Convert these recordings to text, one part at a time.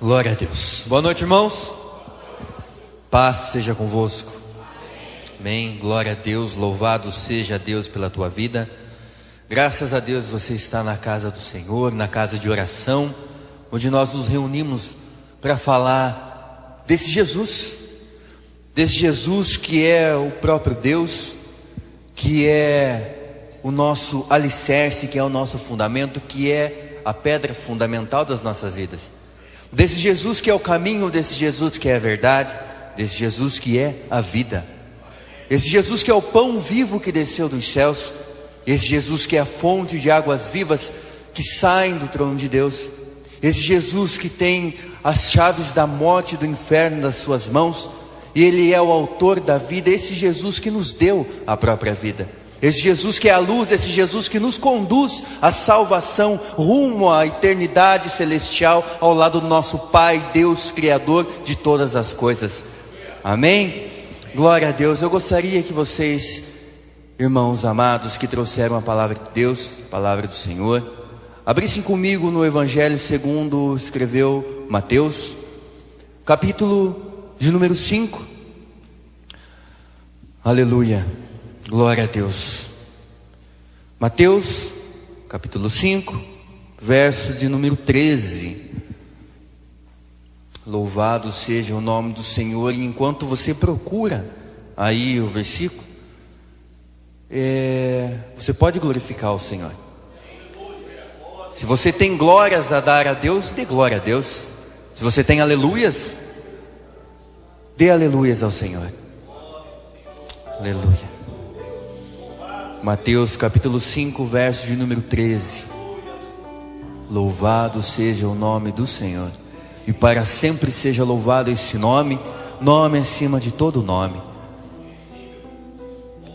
Glória a Deus. Boa noite, irmãos. Paz seja convosco. Amém. Glória a Deus. Louvado seja Deus pela tua vida. Graças a Deus você está na casa do Senhor, na casa de oração, onde nós nos reunimos para falar desse Jesus que é o próprio Deus, que é o nosso alicerce, que é o nosso fundamento, que é a pedra fundamental das nossas vidas. Desse Jesus que é o caminho, desse Jesus que é a verdade, desse Jesus que é a vida. Esse Jesus que é o pão vivo que desceu dos céus, esse Jesus que é a fonte de águas vivas que saem do trono de Deus, esse Jesus que tem as chaves da morte e do inferno nas suas mãos, e Ele é o autor da vida, esse Jesus que nos deu a própria vida. Esse Jesus que é a luz, esse Jesus que nos conduz à salvação, rumo à eternidade celestial, ao lado do nosso Pai, Deus Criador de todas as coisas. Amém? Glória a Deus. Eu gostaria que vocês, irmãos amados, que trouxeram a palavra de Deus, a palavra do Senhor, abrissem comigo no Evangelho segundo escreveu Mateus, capítulo de número 5. Aleluia. Glória a Deus. Mateus, capítulo 5, verso de número 13. Louvado seja o nome do Senhor. E enquanto você procura aí o versículo, você pode glorificar o Senhor. Se você tem glórias a dar a Deus, dê glória a Deus. Se você tem aleluias, dê aleluias ao Senhor. Aleluia. Mateus capítulo 5, verso de número 13. Louvado seja o nome do Senhor, e para sempre seja louvado esse nome, nome acima de todo nome.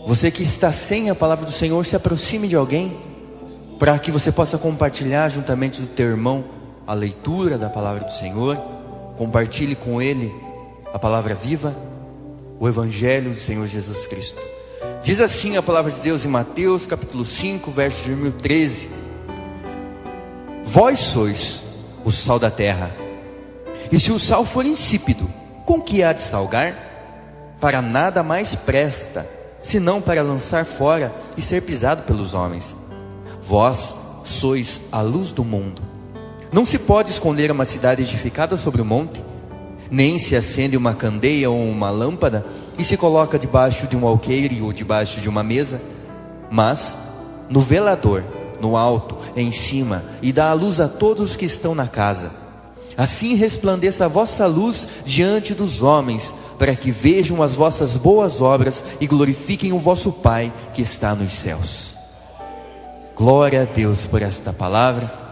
Você que está sem a palavra do Senhor, se aproxime de alguém, para que você possa compartilhar juntamente do teu irmão a leitura da palavra do Senhor. Compartilhe com ele a palavra viva, o Evangelho do Senhor Jesus Cristo. Diz assim a palavra de Deus em Mateus capítulo 5, verso de número 13. Vós sois o sal da terra, e se o sal for insípido, com que há de salgar? Para nada mais presta, senão para lançar fora e ser pisado pelos homens. Vós sois a luz do mundo. Não se pode esconder uma cidade edificada sobre o monte, nem se acende uma candeia ou uma lâmpada e se coloca debaixo de um alqueire ou debaixo de uma mesa, mas no velador, no alto, em cima, e dá a luz a todos os que estão na casa. Assim resplandeça a vossa luz diante dos homens, para que vejam as vossas boas obras e glorifiquem o vosso Pai que está nos céus. Glória a Deus por esta palavra.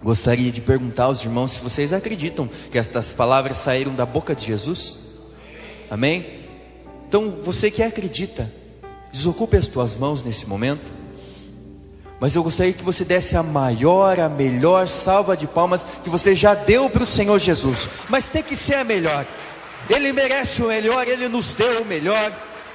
Gostaria de perguntar aos irmãos se vocês acreditam que estas palavras saíram da boca de Jesus. Amém? Então você que acredita, desocupe as tuas mãos nesse momento. Mas eu gostaria que você desse a melhor salva de palmas que você já deu para o Senhor Jesus. Mas tem que ser a melhor. Ele merece o melhor, Ele nos deu o melhor.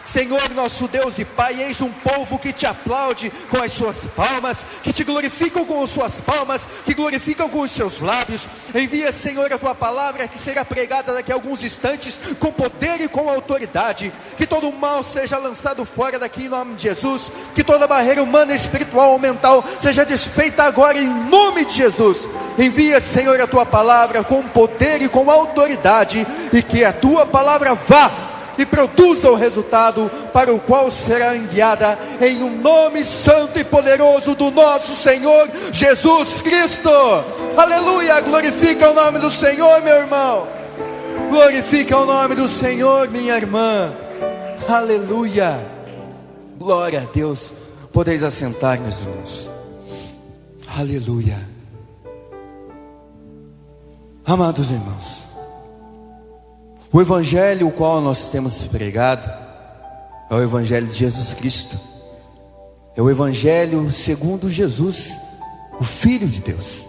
Senhor nosso Deus e Pai, eis um povo que te aplaude com as suas palmas, que te glorificam com as suas palmas, que glorificam com os seus lábios. Envia, Senhor, a tua palavra que será pregada daqui a alguns instantes, com poder e com autoridade. Que todo mal seja lançado fora daqui em nome de Jesus. Que toda barreira humana, espiritual ou mental seja desfeita agora em nome de Jesus. Envia, Senhor, a tua palavra com poder e com autoridade, e que a tua palavra vá e produza o resultado para o qual será enviada, em um nome santo e poderoso do nosso Senhor Jesus Cristo. Aleluia. Glorifica o nome do Senhor, meu irmão. Glorifica o nome do Senhor, minha irmã. Aleluia. Glória a Deus. Podeis assentar, meus irmãos. Aleluia. Amados irmãos, o Evangelho o qual nós temos pregado é o Evangelho de Jesus Cristo. É o Evangelho segundo Jesus, o Filho de Deus.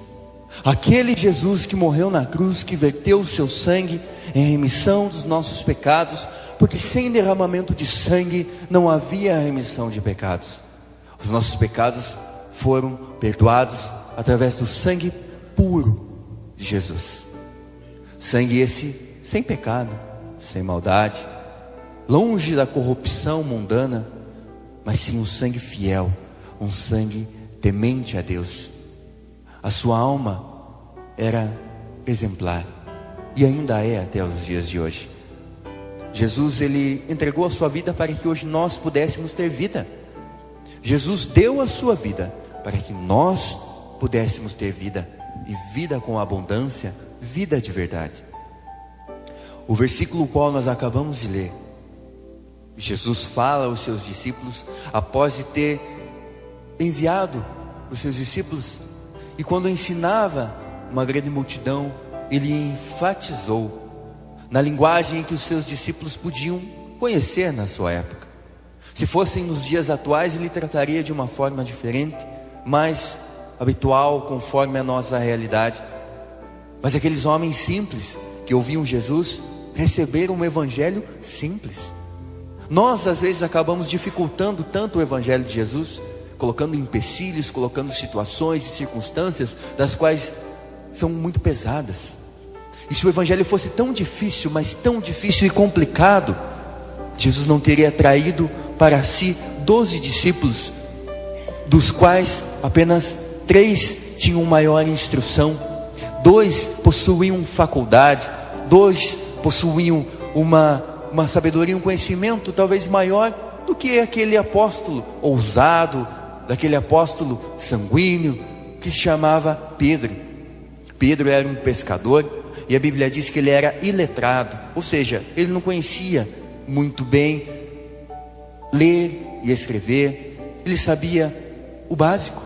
Aquele Jesus que morreu na cruz, que verteu o seu sangue em remissão dos nossos pecados, porque sem derramamento de sangue não havia remissão de pecados. Os nossos pecados foram perdoados através do sangue puro de Jesus. Sangue esse sem pecado, sem maldade, longe da corrupção mundana, mas sim um sangue fiel, um sangue temente a Deus. A sua alma era exemplar e ainda é até os dias de hoje. Jesus, ele entregou a sua vida para que hoje nós pudéssemos ter vida. Jesus deu a sua vida para que nós pudéssemos ter vida, e vida com abundância, vida de verdade. O versículo qual nós acabamos de ler, Jesus fala aos seus discípulos após de ter enviado os seus discípulos, e quando ensinava uma grande multidão, ele enfatizou na linguagem que os seus discípulos podiam conhecer na sua época. Se fossem nos dias atuais, ele trataria de uma forma diferente, mais habitual, conforme a nossa realidade. Mas aqueles homens simples que ouviam Jesus receberam um evangelho simples. Nós às vezes acabamos dificultando tanto o evangelho de Jesus, colocando empecilhos, colocando situações e circunstâncias das quais são muito pesadas. E se o evangelho fosse tão difícil, mas tão difícil e complicado, Jesus não teria traído para si 12 discípulos, dos quais apenas 3 tinham maior instrução, 2 possuíam faculdade, 2 possuíam uma sabedoria, um conhecimento talvez maior do que aquele apóstolo ousado, daquele apóstolo sanguíneo que se chamava Pedro. Pedro era um pescador, e a Bíblia diz que ele era iletrado, ou seja, ele não conhecia muito bem ler e escrever, ele sabia o básico,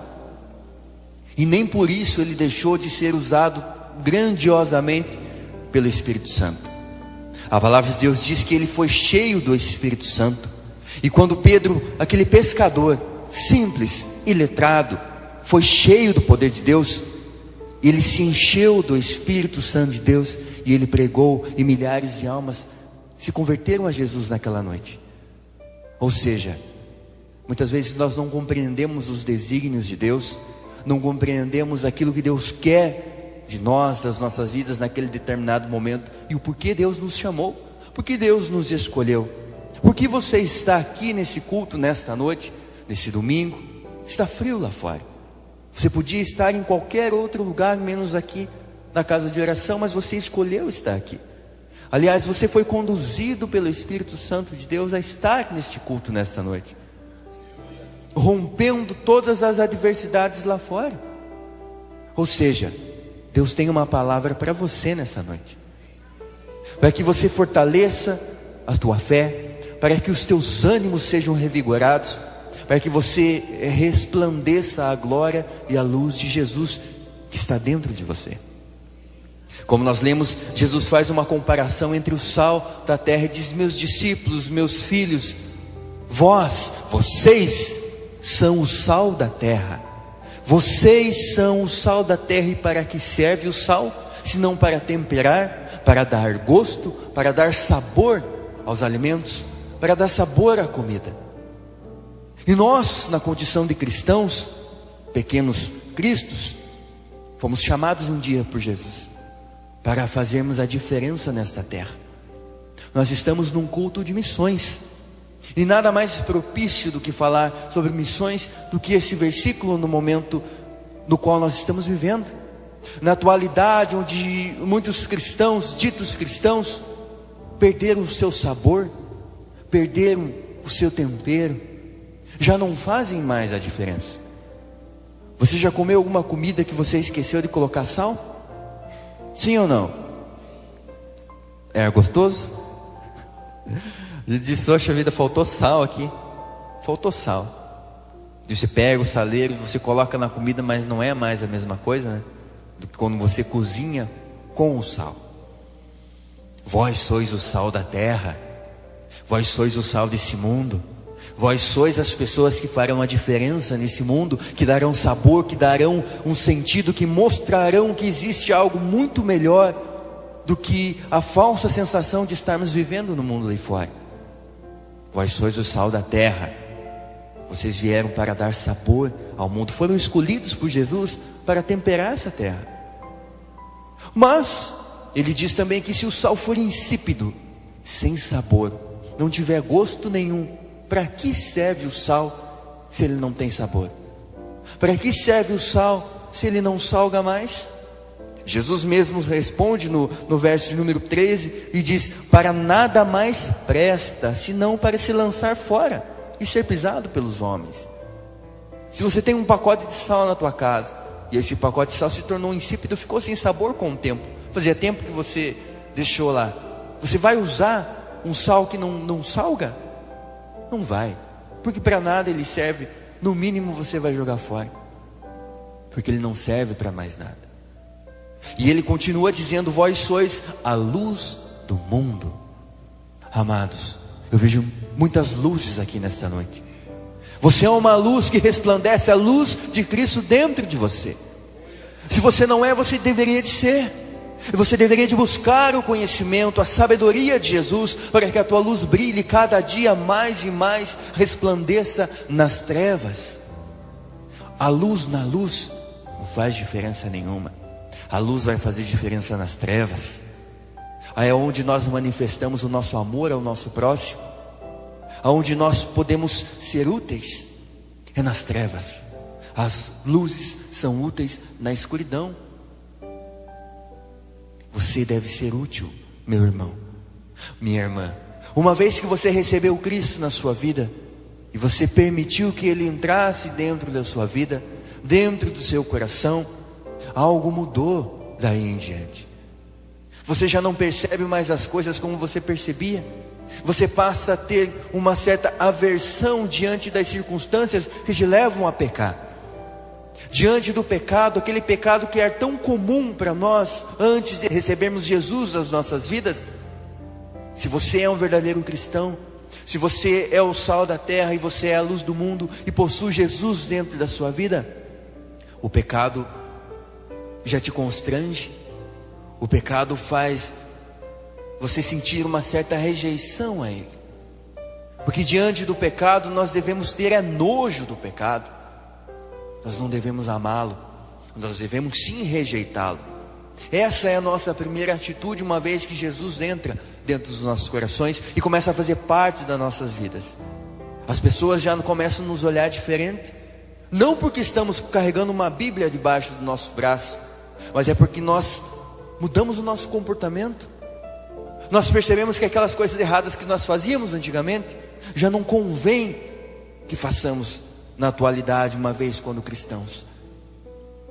e nem por isso ele deixou de ser usado grandiosamente pelo Espírito Santo. A palavra de Deus diz que ele foi cheio do Espírito Santo, e quando Pedro, aquele pescador simples, iletrado, foi cheio do poder de Deus, ele se encheu do Espírito Santo de Deus, e ele pregou, e milhares de almas se converteram a Jesus naquela noite. Ou seja, muitas vezes nós não compreendemos os desígnios de Deus, não compreendemos aquilo que Deus quer de nós, das nossas vidas naquele determinado momento, e o porquê Deus nos chamou, porquê Deus nos escolheu. Por que você está aqui nesse culto, nesta noite, nesse domingo? Está frio lá fora. Você podia estar em qualquer outro lugar, menos aqui na casa de oração, mas você escolheu estar aqui. Aliás, você foi conduzido pelo Espírito Santo de Deus a estar neste culto nesta noite, rompendo todas as adversidades lá fora. Ou seja, Deus tem uma palavra para você nessa noite, para que você fortaleça a tua fé, para que os teus ânimos sejam revigorados, para que você resplandeça a glória e a luz de Jesus que está dentro de você. Como nós lemos, Jesus faz uma comparação entre o sal da terra e diz: meus discípulos, meus filhos, vocês são o sal da terra. Vocês são o sal da terra. E para que serve o sal? Senão para temperar, para dar gosto, para dar sabor aos alimentos, para dar sabor à comida. E nós, na condição de cristãos, pequenos cristos, fomos chamados um dia por Jesus para fazermos a diferença nesta terra. Nós estamos num culto de missões, e nada mais propício do que falar sobre missões do que esse versículo no momento no qual nós estamos vivendo. Na atualidade, onde muitos cristãos, ditos cristãos, perderam o seu sabor, perderam o seu tempero, já não fazem mais a diferença. Você já comeu alguma comida que você esqueceu de colocar sal? Sim ou não? É gostoso? Ele disse: poxa vida, faltou sal aqui. Faltou sal. E você pega o saleiro e você coloca na comida, mas não é mais a mesma coisa, né? Do que quando você cozinha com o sal. Vós sois o sal da terra, vós sois o sal desse mundo, vós sois as pessoas que farão a diferença nesse mundo, que darão sabor, que darão um sentido, que mostrarão que existe algo muito melhor do que a falsa sensação de estarmos vivendo no mundo lá fora. Vós sois o sal da terra. Vocês vieram para dar sabor ao mundo, foram escolhidos por Jesus para temperar essa terra. Mas ele diz também que se o sal for insípido, sem sabor, não tiver gosto nenhum, para que serve o sal se ele não tem sabor? Para que serve o sal se ele não salga mais? Jesus mesmo responde no verso de número 13 e diz: para nada mais presta, senão para se lançar fora e ser pisado pelos homens. Se você tem um pacote de sal na tua casa, e esse pacote de sal se tornou insípido, ficou sem sabor com o tempo, fazia tempo que você deixou lá, você vai usar um sal que não salga? Não vai, porque para nada ele serve. No mínimo você vai jogar fora, porque ele não serve para mais nada. E ele continua dizendo: vós sois a luz do mundo. Amados, eu vejo muitas luzes aqui nesta noite. Você é uma luz que resplandece, a luz de Cristo dentro de você. Se você não é, você deveria de ser. Você deveria de buscar o conhecimento, a sabedoria de Jesus, para que a tua luz brilhe cada dia mais e mais, resplandeça nas trevas. A luz na luz não faz diferença nenhuma. A luz vai fazer diferença nas trevas. Aí é onde nós manifestamos o nosso amor ao nosso próximo, aonde nós podemos ser úteis, é nas trevas. As luzes são úteis na escuridão. Você deve ser útil, meu irmão, minha irmã. Uma vez que você recebeu Cristo na sua vida, e você permitiu que Ele entrasse dentro da sua vida, dentro do seu coração, algo mudou daí em diante. Você já não percebe mais as coisas como você percebia. Você passa a ter uma certa aversão diante das circunstâncias que te levam a pecar. Diante do pecado, aquele pecado que é tão comum para nós antes de recebermos Jesus nas nossas vidas. Se você é um verdadeiro cristão, se você é o sal da terra e você é a luz do mundo e possui Jesus dentro da sua vida, o pecado já te constrange. O pecado faz você sentir uma certa rejeição a Ele, porque diante do pecado nós devemos ter nojo do pecado. Nós não devemos amá-lo, nós devemos sim rejeitá-lo. Essa é a nossa primeira atitude, uma vez que Jesus entra dentro dos nossos corações e começa a fazer parte das nossas vidas. As pessoas já começam a nos olhar diferente, não porque estamos carregando uma Bíblia debaixo do nosso braço, mas é porque nós mudamos o nosso comportamento. Nós percebemos que aquelas coisas erradas que nós fazíamos antigamente já não convém que façamos na atualidade, uma vez quando cristãos.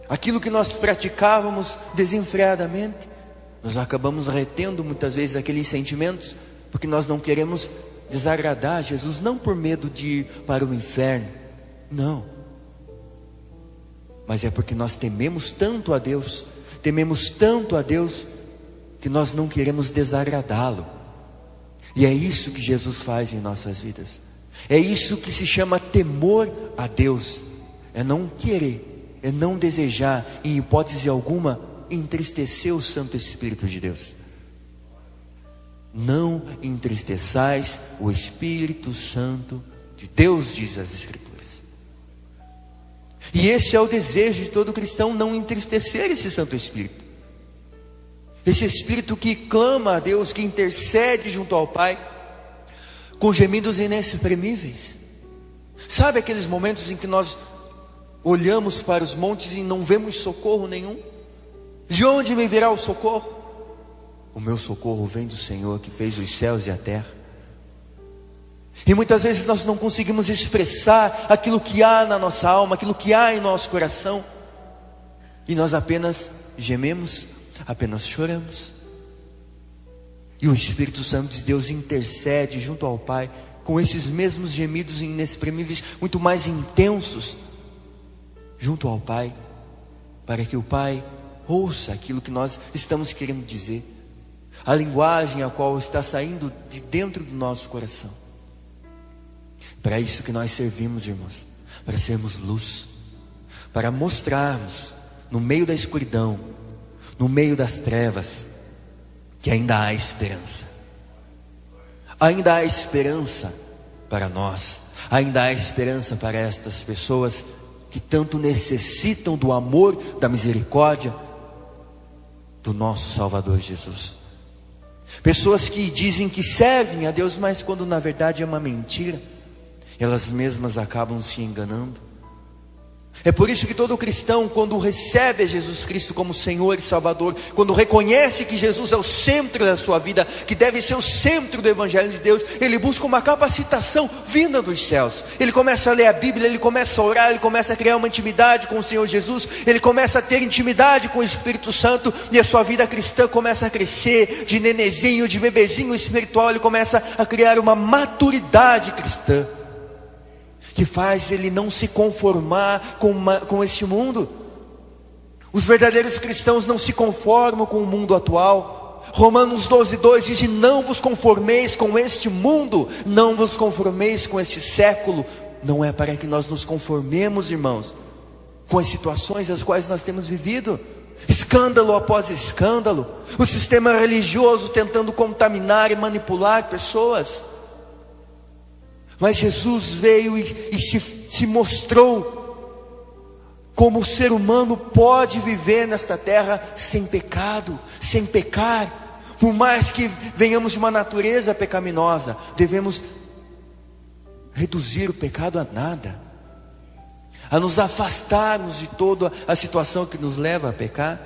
Aquilo que nós praticávamos desenfreadamente, nós acabamos retendo muitas vezes aqueles sentimentos, porque nós não queremos desagradar a Jesus, não por medo de ir para o inferno, não, mas é porque nós tememos tanto a Deus, que nós não queremos desagradá-lo. E é isso que Jesus faz em nossas vidas. É isso que se chama temor a Deus. É não querer, é não desejar, em hipótese alguma, entristecer o Santo Espírito de Deus. Não entristeçais o Espírito Santo de Deus, diz as Escrituras. E esse é o desejo de todo cristão, não entristecer esse Santo Espírito. Esse Espírito que clama a Deus, que intercede junto ao Pai, com gemidos inexprimíveis. Sabe aqueles momentos em que nós olhamos para os montes e não vemos socorro nenhum? De onde me virá o socorro? O meu socorro vem do Senhor que fez os céus e a terra. E muitas vezes nós não conseguimos expressar aquilo que há na nossa alma, aquilo que há em nosso coração, e nós apenas gememos, apenas choramos. E o Espírito Santo de Deus intercede junto ao Pai, com esses mesmos gemidos inexprimíveis, muito mais intensos, junto ao Pai, para que o Pai ouça aquilo que nós estamos querendo dizer, a linguagem a qual está saindo de dentro do nosso coração. Para isso que nós servimos, irmãos, para sermos luz, para mostrarmos no meio da escuridão, no meio das trevas, que ainda há esperança. Ainda há esperança para nós, ainda há esperança para estas pessoas que tanto necessitam do amor, da misericórdia do nosso Salvador Jesus. Pessoas que dizem que servem a Deus, mas quando na verdade é uma mentira, elas mesmas acabam se enganando. É por isso que todo cristão, quando recebe a Jesus Cristo como Senhor e Salvador, quando reconhece que Jesus é o centro da sua vida, que deve ser o centro do Evangelho de Deus, ele busca uma capacitação vinda dos céus. Ele começa a ler a Bíblia, ele começa a orar, ele começa a criar uma intimidade com o Senhor Jesus, ele começa a ter intimidade com o Espírito Santo, e a sua vida cristã começa a crescer, de nenezinho, de bebezinho espiritual, ele começa a criar uma maturidade cristã, que faz ele não se conformar com este mundo. Os verdadeiros cristãos não se conformam com o mundo atual. Romanos 12:2 diz: não vos conformeis com este mundo, não vos conformeis com este século. Não é para que nós nos conformemos, irmãos, com as situações as quais nós temos vivido, escândalo após escândalo, o sistema religioso tentando contaminar e manipular pessoas. Mas Jesus veio e se mostrou como o ser humano pode viver nesta terra sem pecado, sem pecar. Por mais que venhamos de uma natureza pecaminosa, devemos reduzir o pecado a nada, a nos afastarmos de toda a situação que nos leva a pecar,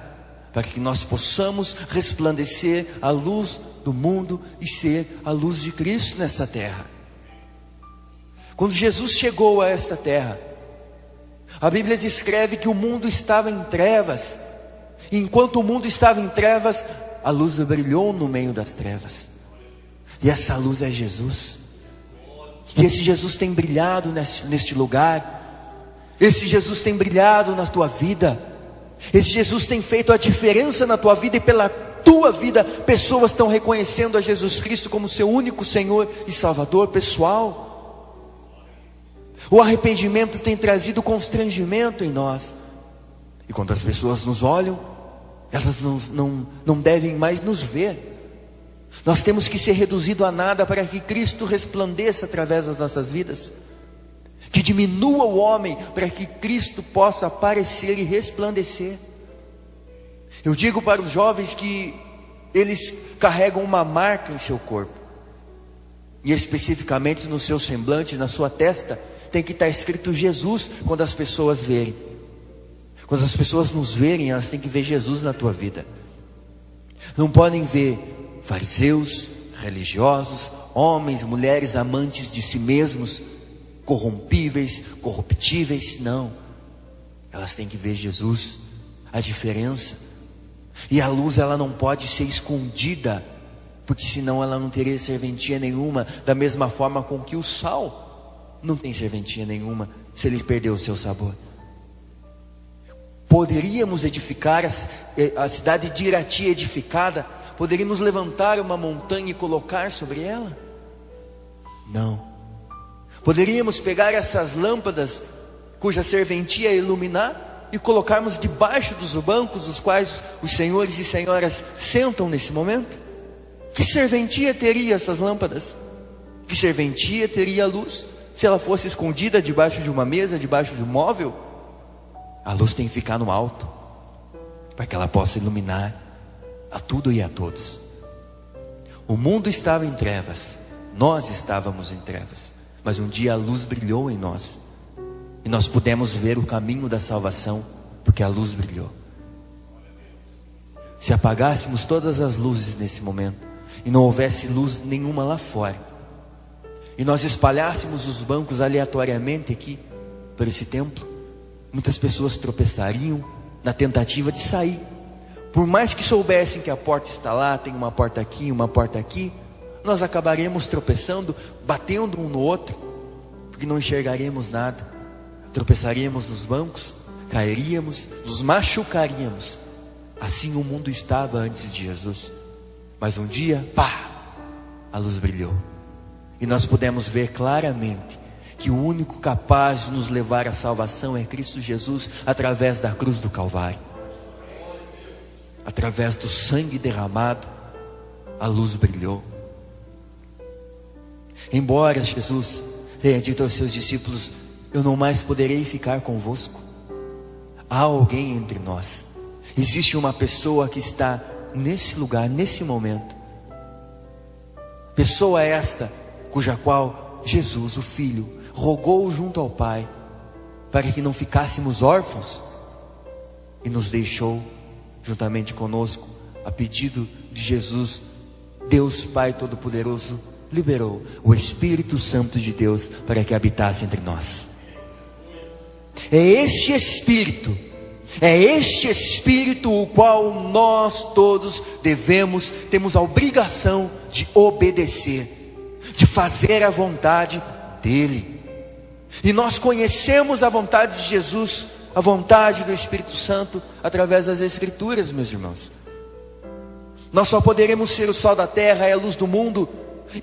para que nós possamos resplandecer a luz do mundo e ser a luz de Cristo nessa terra. Quando Jesus chegou a esta terra, a Bíblia descreve que o mundo estava em trevas, e enquanto o mundo estava em trevas, a luz brilhou no meio das trevas, e essa luz é Jesus. E esse Jesus tem brilhado neste lugar, esse Jesus tem brilhado na tua vida, esse Jesus tem feito a diferença na tua vida, e pela tua vida, pessoas estão reconhecendo a Jesus Cristo como seu único Senhor e Salvador pessoal. O arrependimento tem trazido constrangimento em nós, e quando as pessoas nos olham, elas não devem mais nos ver. Nós temos que ser reduzido a nada para que Cristo resplandeça através das nossas vidas, que diminua o homem para que Cristo possa aparecer e resplandecer. Eu digo para os jovens que eles carregam uma marca em seu corpo, e especificamente no seu semblante, na sua testa, tem que estar escrito Jesus. Quando as pessoas verem, quando as pessoas nos verem, elas têm que ver Jesus na tua vida. Não podem ver fariseus, religiosos, homens, mulheres amantes de si mesmos, corrompíveis, corruptíveis. Não, elas têm que ver Jesus, a diferença. E a luz, ela não pode ser escondida, porque senão ela não teria serventia nenhuma. Da mesma forma com que o sal não tem serventia nenhuma se ele perder o seu sabor. Poderíamos edificar a cidade de Irati edificada, poderíamos levantar uma montanha e colocar sobre ela? Não. Poderíamos pegar essas lâmpadas cuja serventia é iluminar e colocarmos debaixo dos bancos os quais os senhores e senhoras sentam nesse momento? Que serventia teria essas lâmpadas? Que serventia teria a luz se ela fosse escondida debaixo de uma mesa, debaixo de um móvel? A luz tem que ficar no alto, para que ela possa iluminar a tudo e a todos. O mundo estava em trevas, nós estávamos em trevas, mas um dia a luz brilhou em nós, e nós pudemos ver o caminho da salvação, porque a luz brilhou. Se apagássemos todas as luzes nesse momento, e não houvesse luz nenhuma lá fora, e nós espalhássemos os bancos aleatoriamente aqui por esse templo, muitas pessoas tropeçariam na tentativa de sair. Por mais que soubessem que a porta está lá, tem uma porta aqui, uma porta aqui, nós acabaremos tropeçando, batendo um no outro, porque não enxergaremos nada. Tropeçaríamos nos bancos, cairíamos, nos machucaríamos. Assim o mundo estava antes de Jesus. Mas um dia, pá, a luz brilhou, e nós pudemos ver claramente que o único capaz de nos levar à salvação é Cristo Jesus, através da cruz do Calvário. Através do sangue derramado, a luz brilhou. Embora Jesus tenha dito aos seus discípulos: eu não mais poderei ficar convosco, há alguém entre nós, Existe uma pessoa que está nesse lugar, nesse momento. Pessoa esta cuja qual Jesus, o Filho, rogou junto ao Pai para que não ficássemos órfãos, e nos deixou juntamente conosco, a pedido de Jesus. Deus Pai Todo-Poderoso liberou o Espírito Santo de Deus para que habitasse entre nós. É este Espírito o qual nós todos temos a obrigação de obedecer, de fazer a vontade dEle. E nós conhecemos a vontade de Jesus, a vontade do Espírito Santo, através das Escrituras, meus irmãos. Nós só poderemos ser o sal da terra e a luz do mundo,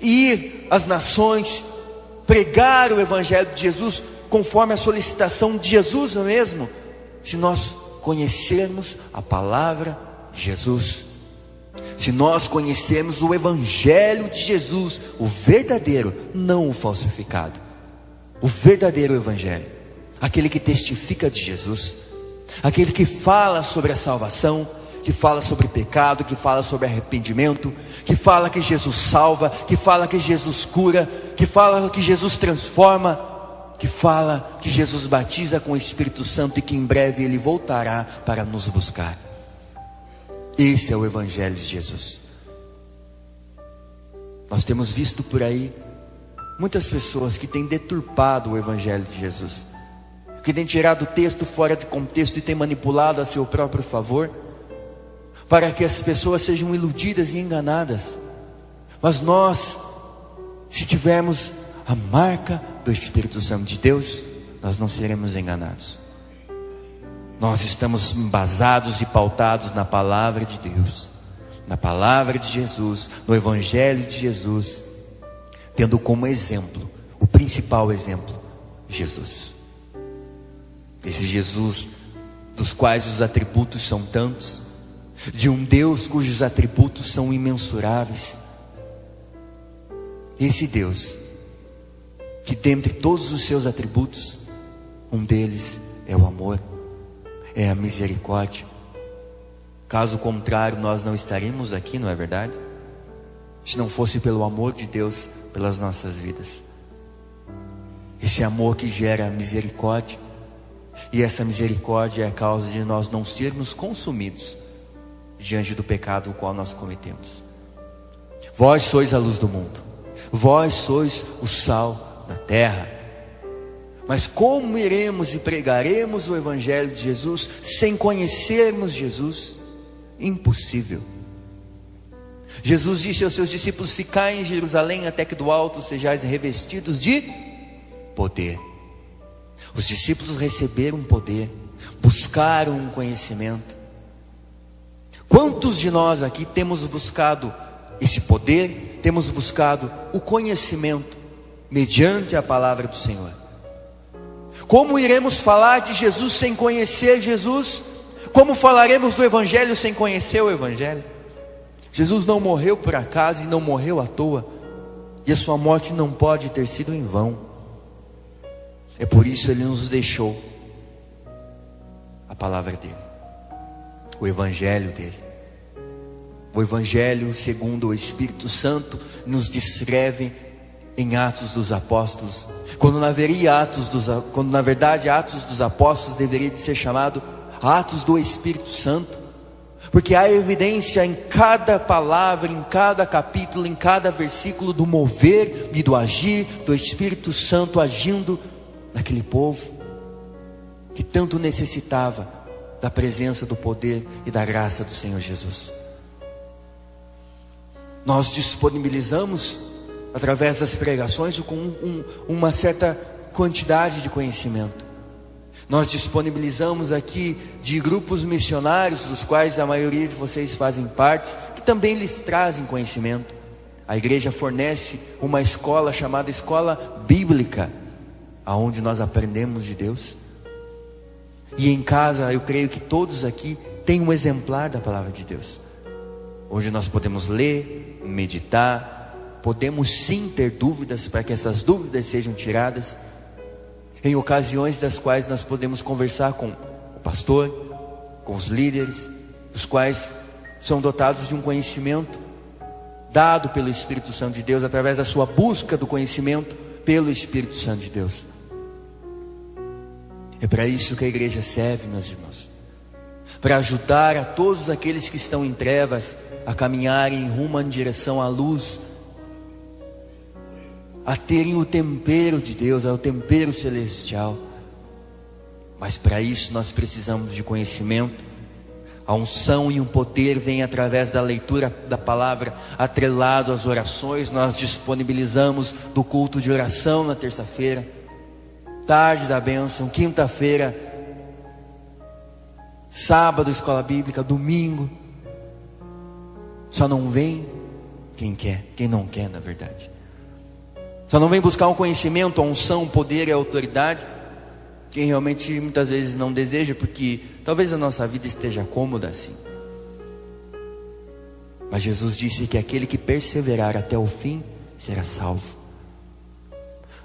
ir às nações, pregar o Evangelho de Jesus, conforme a solicitação de Jesus mesmo, se nós conhecermos a palavra de Jesus, se nós conhecermos o Evangelho de Jesus, o verdadeiro, não o falsificado, o verdadeiro Evangelho, aquele que testifica de Jesus, aquele que fala sobre a salvação, que fala sobre pecado, que fala sobre arrependimento, que fala que Jesus salva, que fala que Jesus cura, que fala que Jesus transforma, que fala que Jesus batiza com o Espírito Santo e que em breve Ele voltará para nos buscar. Esse é o Evangelho de Jesus. Nós temos visto por aí muitas pessoas que têm deturpado o Evangelho de Jesus, que têm tirado o texto fora de contexto e têm manipulado a seu próprio favor, para que as pessoas sejam iludidas e enganadas. Mas nós, se tivermos a marca do Espírito Santo de Deus, nós não seremos enganados. Nós estamos embasados e pautados na palavra de Deus, na palavra de Jesus, no Evangelho de Jesus, tendo como exemplo, o principal exemplo, Jesus. Esse Jesus dos quais os atributos são tantos, de um Deus cujos atributos são imensuráveis. Esse Deus, que dentre todos os seus atributos, um deles é o amor, é a misericórdia. Caso contrário, nós não estaríamos aqui, não é verdade? Se não fosse pelo amor de Deus pelas nossas vidas. Esse amor que gera misericórdia, e essa misericórdia é a causa de nós não sermos consumidos diante do pecado o qual nós cometemos. Vós sois a luz do mundo, vós sois o sal da terra. Mas como iremos e pregaremos o Evangelho de Jesus sem conhecermos Jesus? Impossível. Jesus disse aos seus discípulos: ficai em Jerusalém até que do alto sejais revestidos de poder. Os discípulos receberam poder, buscaram um conhecimento. Quantos de nós aqui temos buscado esse poder, temos buscado o conhecimento mediante a palavra do Senhor? Como iremos falar de Jesus sem conhecer Jesus? Como falaremos do Evangelho sem conhecer o Evangelho? Jesus não morreu por acaso e não morreu à toa, e a sua morte não pode ter sido em vão. É por isso Ele nos deixou a palavra dEle, o Evangelho dEle. O Evangelho segundo o Espírito Santo nos descreve em Atos dos Apóstolos, quando na verdade Atos dos Apóstolos deveria de ser chamado Atos do Espírito Santo, porque há evidência em cada palavra, em cada capítulo, em cada versículo, do mover e do agir do Espírito Santo agindo naquele povo que tanto necessitava da presença, do poder e da graça do Senhor Jesus. Nós disponibilizamos através das pregações com uma certa quantidade de conhecimento. Nós disponibilizamos aqui de grupos missionários, dos quais a maioria de vocês fazem parte, que também lhes trazem conhecimento. A igreja fornece uma escola chamada Escola Bíblica, aonde nós aprendemos de Deus. E em casa, eu creio que todos aqui têm um exemplar da palavra de Deus, onde nós podemos ler, meditar, podemos sim ter dúvidas, para que essas dúvidas sejam tiradas, em ocasiões das quais nós podemos conversar com o pastor, com os líderes, os quais são dotados de um conhecimento dado pelo Espírito Santo de Deus, através da sua busca do conhecimento pelo Espírito Santo de Deus. É para isso que a igreja serve, meus irmãos, para ajudar a todos aqueles que estão em trevas a caminharem rumo em direção à luz, a terem o tempero de Deus, o tempero celestial. Mas para isso nós precisamos de conhecimento. A unção e o poder vem através da leitura da palavra, atrelado às orações. Nós disponibilizamos do culto de oração na terça-feira, tarde da bênção, quinta-feira, sábado, escola bíblica, domingo. Só não vem quem quer, quem não quer, na verdade. Só não vem buscar um conhecimento, a unção, o poder e a autoridade quem realmente muitas vezes não deseja, porque talvez a nossa vida esteja cômoda assim. Mas Jesus disse que aquele que perseverar até o fim será salvo.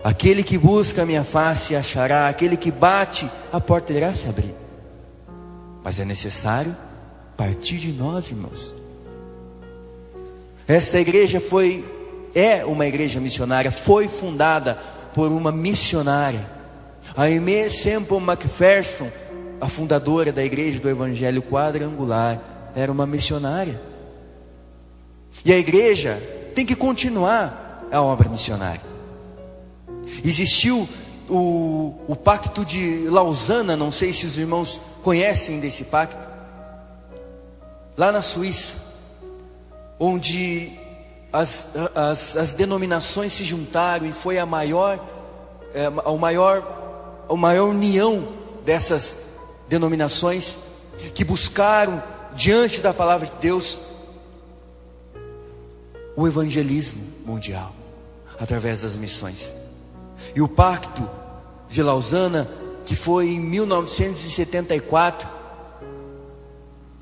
Aquele que busca a minha face achará, aquele que bate, a porta irá se abrir. Mas é necessário partir de nós, irmãos. Essa igreja é uma igreja missionária, foi fundada por uma missionária, a Aimee Semple McPherson, a fundadora da igreja do Evangelho Quadrangular, era uma missionária. E a igreja tem que continuar a obra missionária. Existiu o pacto de Lausana, não sei se os irmãos conhecem desse pacto, lá na Suíça, onde as denominações se juntaram e foi a maior união dessas denominações que buscaram diante da palavra de Deus o evangelismo mundial através das missões. E o pacto de Lausana, que foi em 1974,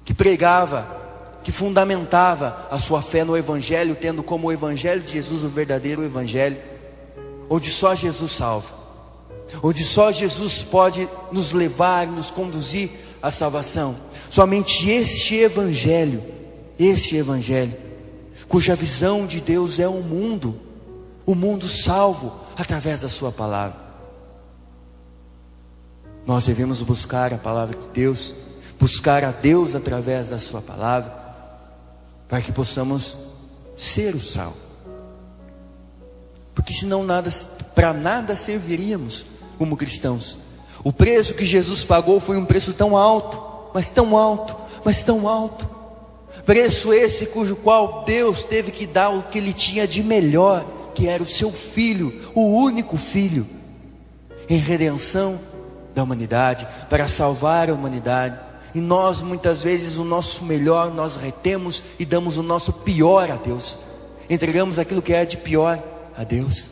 que pregava, que fundamentava a sua fé no evangelho, tendo como o evangelho de Jesus o verdadeiro evangelho, onde só Jesus salva, onde só Jesus pode nos levar, nos conduzir à salvação. Somente este evangelho, cuja visão de Deus é o mundo salvo através da sua palavra. Nós devemos buscar a palavra de Deus, buscar a Deus através da sua palavra, para que possamos ser o sal. Porque senão para nada serviríamos como cristãos. O preço que Jesus pagou foi um preço tão alto, mas tão alto, mas tão alto. Preço esse cujo qual Deus teve que dar o que Ele tinha de melhor, que era o seu Filho, o único Filho, em redenção da humanidade, para salvar a humanidade. E nós muitas vezes o nosso melhor nós retemos e damos o nosso pior a Deus. Entregamos aquilo que é de pior a Deus.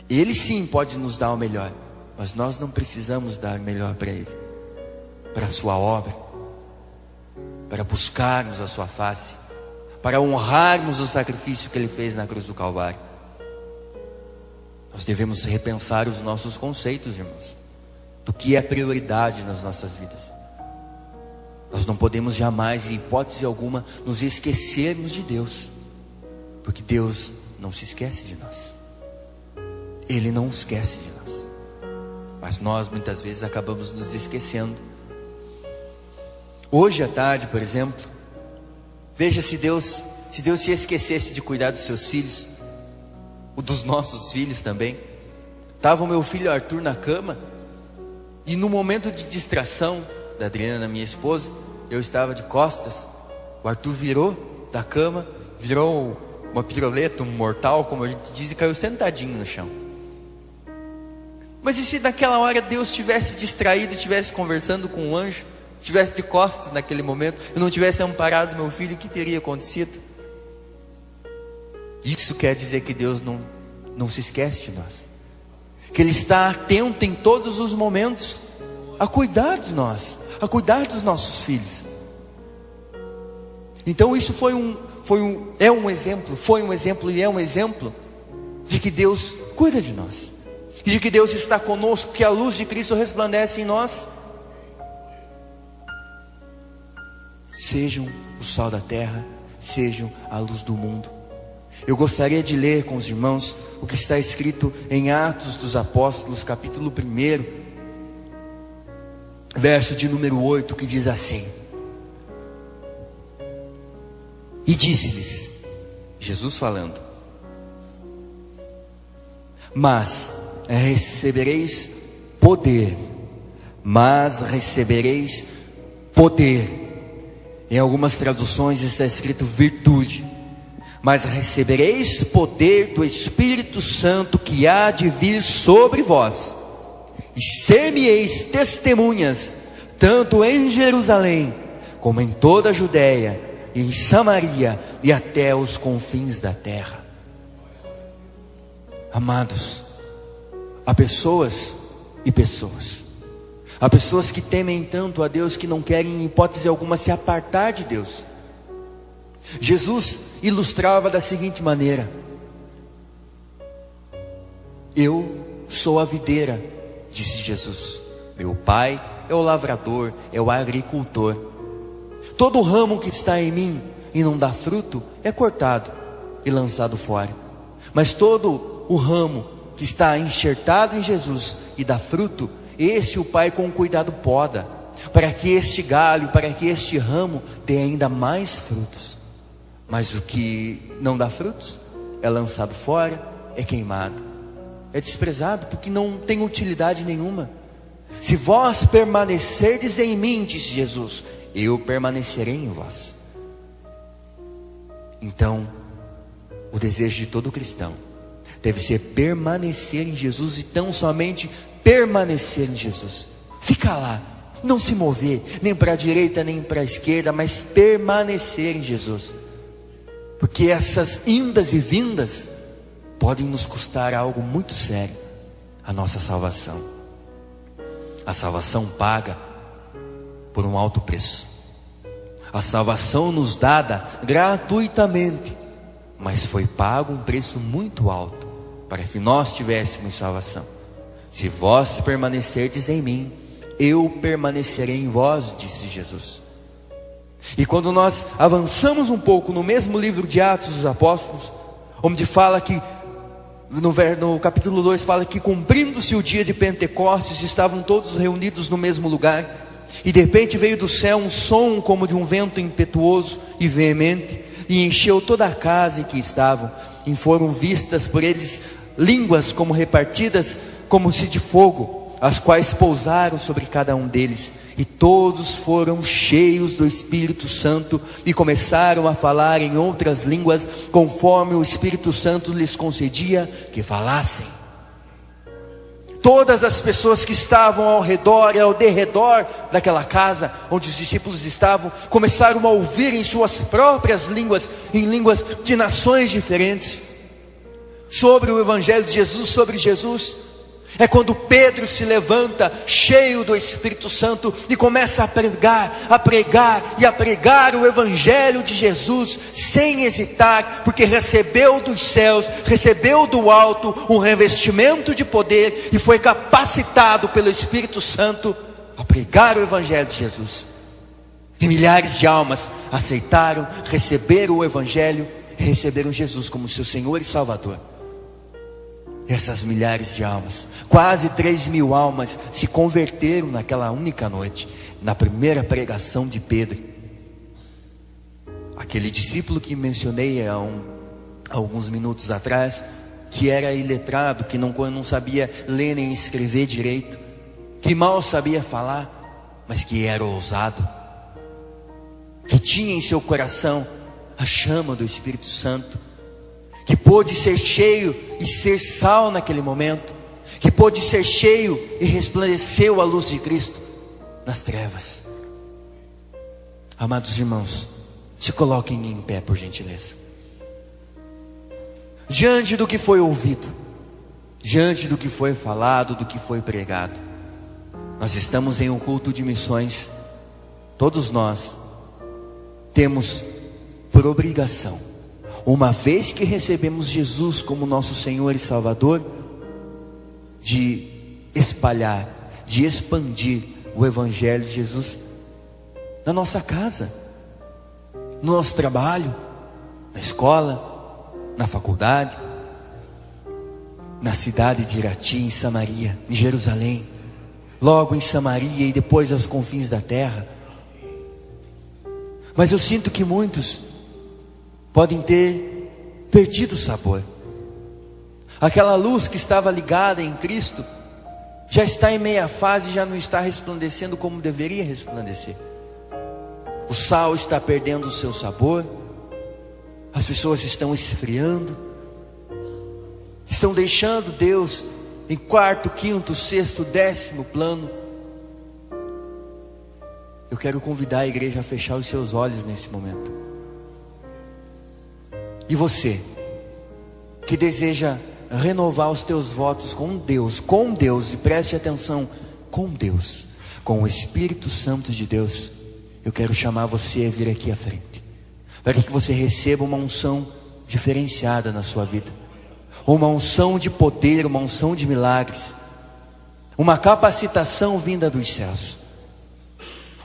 Ele sim pode nos dar o melhor, mas nós não precisamos dar o melhor para Ele, para a sua obra, para buscarmos a sua face, para honrarmos o sacrifício que Ele fez na cruz do Calvário. Nós devemos repensar os nossos conceitos, irmãos, do que é prioridade nas nossas vidas. Nós não podemos jamais, em hipótese alguma, nos esquecermos de Deus, porque Deus não se esquece de nós. Ele não esquece de nós, mas nós muitas vezes acabamos nos esquecendo. Hoje à tarde, por exemplo, veja se Deus se esquecesse de cuidar dos seus filhos, ou dos nossos filhos também. Estava o meu filho Arthur na cama, e no momento de distração da Adriana, minha esposa, eu estava de costas. O Arthur virou da cama, virou uma piroleta, um mortal, como a gente diz, e caiu sentadinho no chão. Mas e se naquela hora Deus tivesse distraído, estivesse conversando com um anjo, estivesse de costas naquele momento, e não tivesse amparado meu filho, o que teria acontecido? Isso quer dizer que Deus não se esquece de nós, que Ele está atento em todos os momentos a cuidar de nós, a cuidar dos nossos filhos. Então isso foi um exemplo de que Deus cuida de nós, e de que Deus está conosco, que a luz de Cristo resplandece em nós. sejam o sal da terra, sejam a luz do mundo. Eu gostaria de ler com os irmãos o que está escrito em Atos dos Apóstolos, capítulo 1, verso de número 8, que diz assim: E disse-lhes, Jesus falando: Mas recebereis poder. Em algumas traduções está escrito virtude. Mas recebereis poder do Espírito Santo que há de vir sobre vós, e ser-me-eis testemunhas, tanto em Jerusalém, como em toda a Judéia, e em Samaria, e até os confins da terra. Amados, há pessoas e pessoas. Há pessoas que temem tanto a Deus que não querem em hipótese alguma se apartar de Deus. Jesus ilustrava da seguinte maneira: Eu sou a videira, disse Jesus. Meu Pai é o lavrador, é o agricultor. Todo ramo que está em mim e não dá fruto é cortado e lançado fora. Mas todo o ramo que está enxertado em Jesus e dá fruto, esse o Pai com cuidado poda, para que este galho, para que este ramo dê ainda mais frutos. Mas o que não dá frutos é lançado fora, é queimado, é desprezado, porque não tem utilidade nenhuma. Se vós permanecerdes em mim, disse Jesus, eu permanecerei em vós. Então, o desejo de todo cristão deve ser permanecer em Jesus, e tão somente permanecer em Jesus. Fica lá, não se mover, nem para a direita nem para a esquerda, mas permanecer em Jesus. Porque essas indas e vindas podem nos custar algo muito sério: a nossa salvação. A salvação paga por um alto preço. A salvação nos dada gratuitamente, mas foi pago um preço muito alto para que nós tivéssemos salvação. Se vós permanecerdes em mim, eu permanecerei em vós, disse Jesus. E quando nós avançamos um pouco no mesmo livro de Atos dos Apóstolos, onde fala que no capítulo 2 fala que, cumprindo-se o dia de Pentecostes, estavam todos reunidos no mesmo lugar, e de repente veio do céu um som como de um vento impetuoso e veemente, e encheu toda a casa em que estavam, e foram vistas por eles línguas como repartidas como se de fogo, as quais pousaram sobre cada um deles, e todos foram cheios do Espírito Santo, e começaram a falar em outras línguas, conforme o Espírito Santo lhes concedia que falassem. Todas as pessoas que estavam ao redor e ao derredor daquela casa onde os discípulos estavam, começaram a ouvir em suas próprias línguas, em línguas de nações diferentes, sobre o Evangelho de Jesus, sobre Jesus. É quando Pedro se levanta, cheio do Espírito Santo, e começa a pregar o Evangelho de Jesus, sem hesitar, porque recebeu dos céus, recebeu do alto um revestimento de poder, e foi capacitado pelo Espírito Santo a pregar o Evangelho de Jesus. E milhares de almas aceitaram, receberam o Evangelho, receberam Jesus como seu Senhor e Salvador. Essas milhares de almas, quase 3.000 almas, se converteram naquela única noite, na primeira pregação de Pedro. Aquele discípulo que mencionei há alguns minutos atrás, que era iletrado, que não sabia ler nem escrever direito, que mal sabia falar, mas que era ousado, que tinha em seu coração a chama do Espírito Santo, que pôde ser cheio e ser sal naquele momento, que pôde ser cheio e resplandeceu a luz de Cristo nas trevas. Amados irmãos, se coloquem em pé, por gentileza. Diante do que foi ouvido, diante do que foi falado, do que foi pregado, nós estamos em um culto de missões. Todos nós temos por obrigação, uma vez que recebemos Jesus como nosso Senhor e Salvador, de espalhar, de expandir o Evangelho de Jesus na nossa casa, no nosso trabalho, na escola, na faculdade, na cidade de Irati, em Samaria, em Jerusalém, logo em Samaria e depois aos confins da terra. Mas eu sinto que muitos podem ter perdido o sabor. Aquela luz que estava ligada em Cristo já está em meia fase e já não está resplandecendo como deveria resplandecer. O sal está perdendo o seu sabor, as pessoas estão esfriando, estão deixando Deus em quarto, quinto, sexto, 10º plano. Eu quero convidar a igreja a fechar os seus olhos nesse momento. E você, que deseja renovar os teus votos com Deus, e preste atenção, com Deus, com o Espírito Santo de Deus, eu quero chamar você a vir aqui à frente, para que você receba uma unção diferenciada na sua vida, uma unção de poder, uma unção de milagres, uma capacitação vinda dos céus.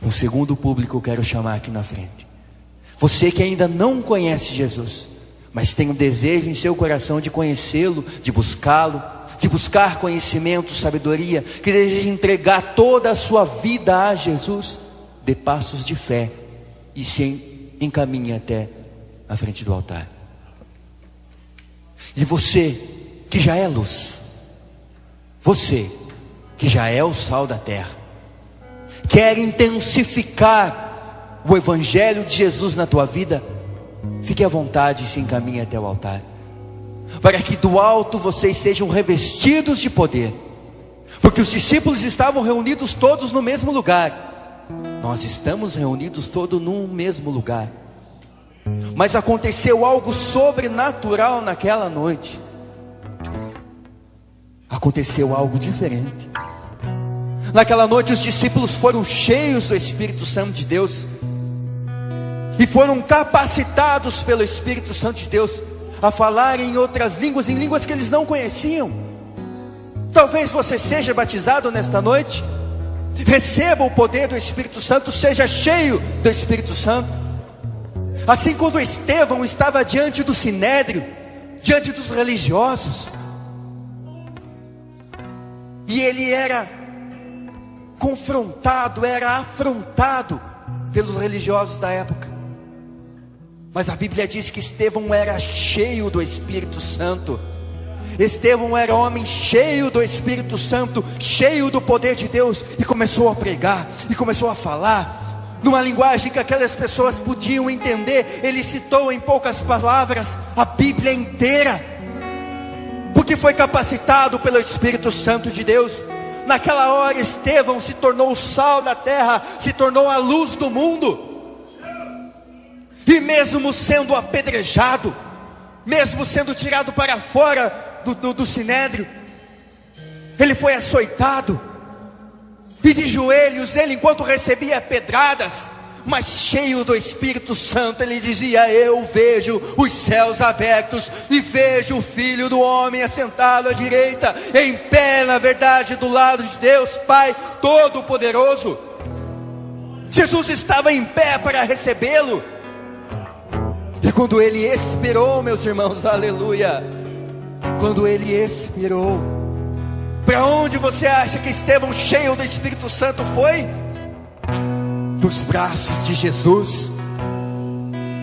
Um segundo público eu quero chamar aqui na frente. Você que ainda não conhece Jesus, mas tem um desejo em seu coração de conhecê-lo, de buscá-lo, de buscar conhecimento, sabedoria, que deseja entregar toda a sua vida a Jesus, dê passos de fé e se encaminhe até a frente do altar. E você que já é luz, você que já é o sal da terra, quer intensificar o Evangelho de Jesus na tua vida, fique à vontade e se encaminhe até o altar, para que do alto vocês sejam revestidos de poder, porque os discípulos estavam reunidos todos no mesmo lugar. Nós estamos reunidos todos no mesmo lugar, mas aconteceu algo sobrenatural naquela noite. Aconteceu algo diferente. Naquela noite os discípulos foram cheios do Espírito Santo de Deus e foram capacitados pelo Espírito Santo de Deus a falar em outras línguas, em línguas que eles não conheciam. Talvez você seja batizado nesta noite, receba o poder do Espírito Santo, seja cheio do Espírito Santo. Assim, quando Estevão estava diante do sinédrio, diante dos religiosos, e ele era confrontado, era afrontado pelos religiosos da época, mas a Bíblia diz que Estevão era cheio do Espírito Santo. Estevão era homem cheio do Espírito Santo, cheio do poder de Deus, e começou a pregar, e começou a falar numa linguagem que aquelas pessoas podiam entender. Ele citou em poucas palavras a Bíblia inteira, porque foi capacitado pelo Espírito Santo de Deus. Naquela hora Estevão se tornou o sal da terra, se tornou a luz do mundo. E mesmo sendo apedrejado, mesmo sendo tirado para fora do sinédrio, ele foi açoitado, e de joelhos ele, enquanto recebia pedradas, mas cheio do Espírito Santo, ele dizia: eu vejo os céus abertos e vejo o Filho do Homem assentado à direita, em pé na verdade do lado de Deus Pai Todo-Poderoso. Jesus estava em pé para recebê-lo. E quando ele expirou, meus irmãos, aleluia, quando ele expirou, para onde você acha que Estevão, cheio do Espírito Santo, foi? Dos braços de Jesus,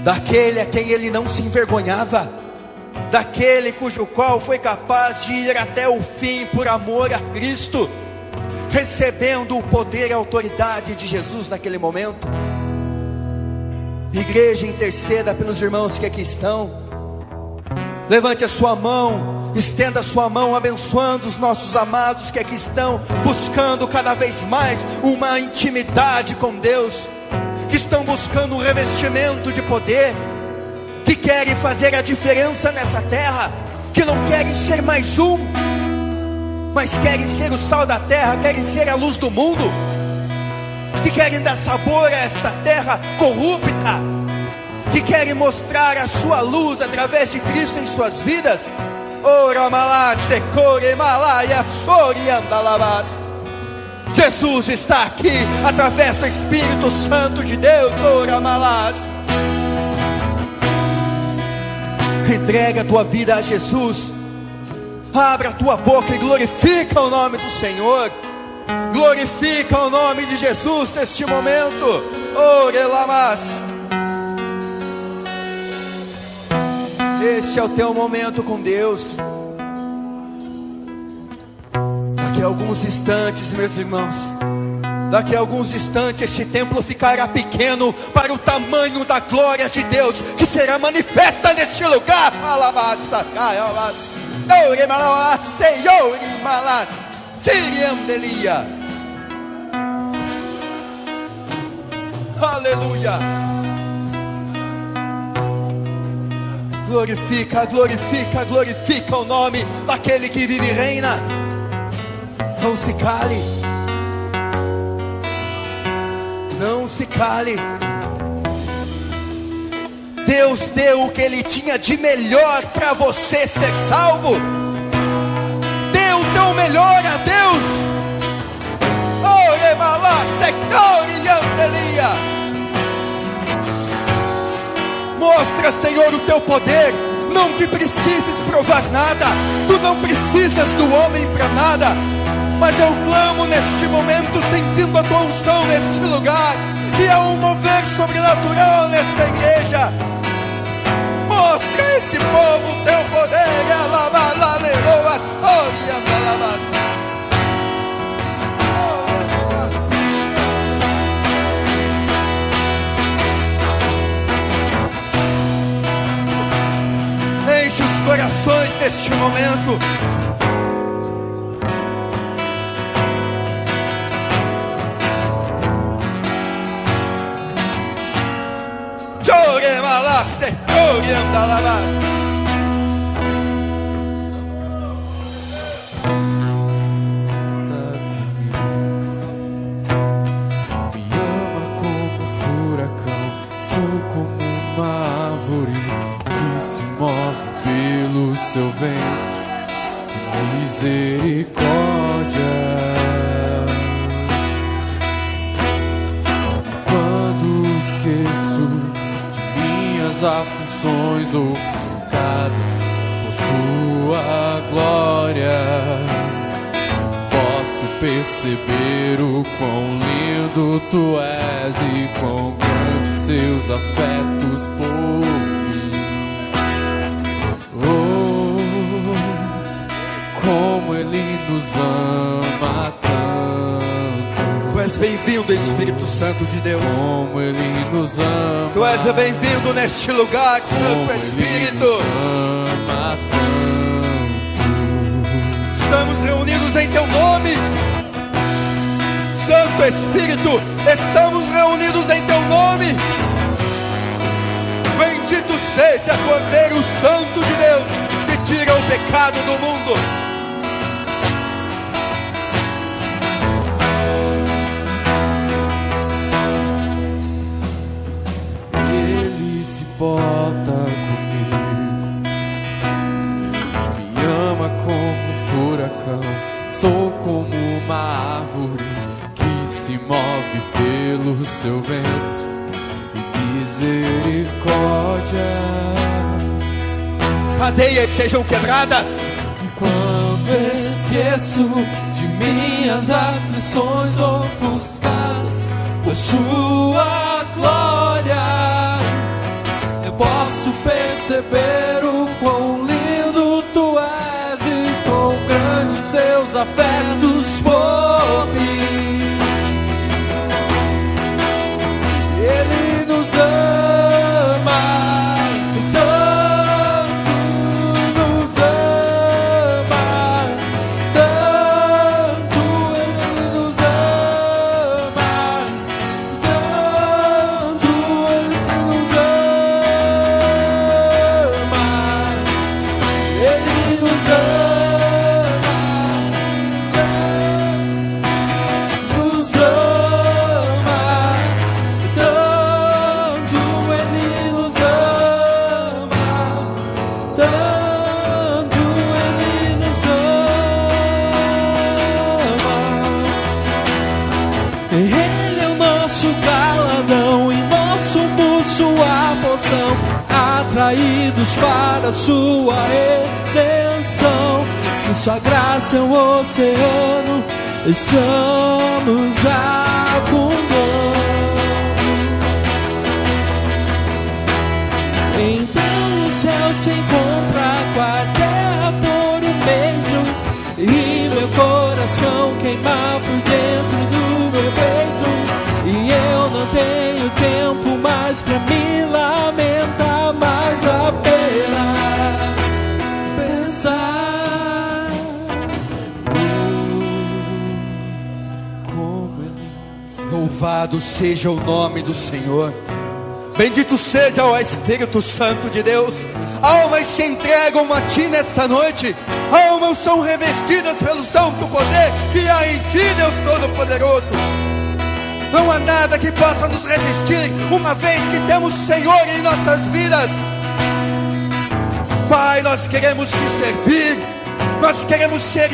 daquele a quem ele não se envergonhava, daquele cujo qual foi capaz de ir até o fim por amor a Cristo, recebendo o poder e a autoridade de Jesus naquele momento. Igreja, interceda pelos irmãos que aqui estão. Levante a sua mão, estenda a sua mão, abençoando os nossos amados que aqui estão, buscando cada vez mais uma intimidade com Deus, que estão buscando um revestimento de poder, que querem fazer a diferença nessa terra, que não querem ser mais um, mas querem ser o sal da terra, querem ser a luz do mundo, que querem dar sabor a esta terra corrupta, que querem mostrar a sua luz através de Cristo em suas vidas. Jesus está aqui através do Espírito Santo de Deus. Entrega a tua vida a Jesus. Abra a tua boca e glorifica o nome do Senhor. Glorifica o nome de Jesus neste momento. Orelamas. Esse é o teu momento com Deus. Daqui a alguns instantes, meus irmãos, daqui a alguns instantes este templo ficará pequeno para o tamanho da glória de Deus que será manifesta neste lugar. Alabassa, caialas, oremalas, Senhor, malas, siriandelia. Aleluia. Glorifica, glorifica, glorifica o nome daquele que vive e reina. Não se cale. Não se cale. Deus deu o que Ele tinha de melhor para você ser salvo. Dê o teu melhor a Deus. Oremala, Senhor, Yandelia. Mostra, Senhor, o teu poder. Não que precises provar nada. Tu não precisas do homem para nada. Mas eu clamo neste momento, sentindo a tua unção neste lugar, que há um mover sobrenatural nesta igreja. Mostra a esse povo o teu poder. Enche os corações neste momento. Me ama como furacão, sou como uma árvore que se move pelo seu vento. Misericórdia. Quando esqueço as aflições ofuscadas por sua glória, posso perceber o quão lindo tu és e quão grandes seus afetos por mim. Oh, como Ele nos ama tanto. Tu és bem-vindo, Espírito Santo de Deus. Como Ele nos ama. Tu és bem-vindo neste lugar, Santo Espírito. Ama tanto. Estamos reunidos em teu nome. Santo Espírito, estamos reunidos em teu nome. Bendito seja Cordeiro Santo de Deus, que tira o pecado do mundo. Bota comigo, me ama como um furacão, sou como uma árvore que se move pelo seu vento, e misericórdia. Cadeias sejam quebradas. E quando esqueço de minhas aflições ofuscadas por sua glória, posso perceber o quão lindo tu és e quão grandes seus afetos por mim. Ele nos ama, tanto nos ama, tanto Ele nos ama, tanto Ele nos ama. Ele é o nosso galardão e nosso buço, a porção. atraídos para a sua redenção. Se sua graça é um oceano, estamos afundando. Então o céu se encontra com a terra por um beijo, e meu coração queima por dentro do meu peito. E eu não tenho tempo mais pra me lamentar, mas apenas pensar como ele. Louvado seja o nome do Senhor. Bendito seja o Espírito Santo de Deus. Almas se entregam a Ti nesta noite. Almas são revestidas pelo santo poder que há em Ti, Deus Todo-Poderoso. Não há nada que possa nos resistir, uma vez que temos o Senhor em nossas vidas. Pai, nós queremos Te servir. Nós queremos ser